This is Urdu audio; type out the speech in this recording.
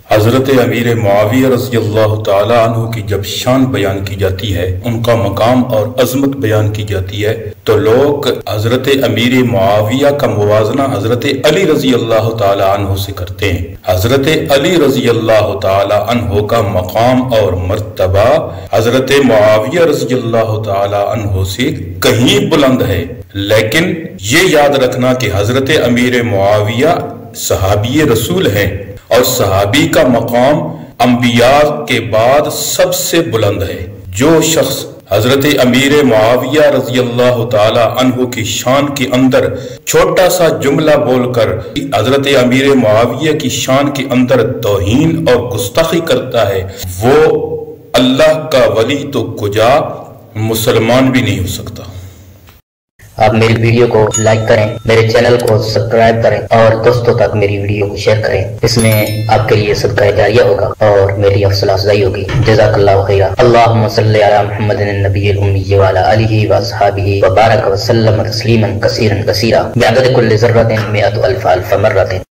حضرت امیر معاویہ رضی اللہ تعالی عنہ کی جب شان بیان کی جاتی ہے، ان کا مقام اور عظمت بیان کی جاتی ہے، تو لوگ حضرت امیر معاویہ کا موازنہ حضرت علی رضی اللہ تعالی عنہ سے کرتے ہیں۔ حضرت علی رضی اللہ تعالی عنہ کا مقام اور مرتبہ حضرت معاویہ رضی اللہ تعالی عنہ سے کہیں بلند ہے، لیکن یہ یاد رکھنا کہ حضرت امیر معاویہ صحابی رسول ہیں، اور صحابی کا مقام انبیاء کے بعد سب سے بلند ہے۔ جو شخص حضرت امیر معاویہ رضی اللہ تعالی عنہ کی شان کے اندر چھوٹا سا جملہ بول کر حضرت امیر معاویہ کی شان کے اندر توہین اور گستاخی کرتا ہے، وہ اللہ کا ولی تو کجا مسلمان بھی نہیں ہو سکتا۔ آپ میری ویڈیو کو لائک کریں، میرے چینل کو سبسکرائب کریں اور دوستوں تک میری ویڈیو کو شیئر کریں۔ اس میں آپ کے لیے صدقہ جاریہ ہوگا اور میری حوصلہ افزائی ہوگی۔ جزاک اللہ خیرا۔ اللہم صلی علی محمد النبی الامی وعلی آلہ واصحابہ وبارک وسلم تسلیما کثیرا کثیرا بعدد کل ذرۃ مئۃ الف الف مرۃ۔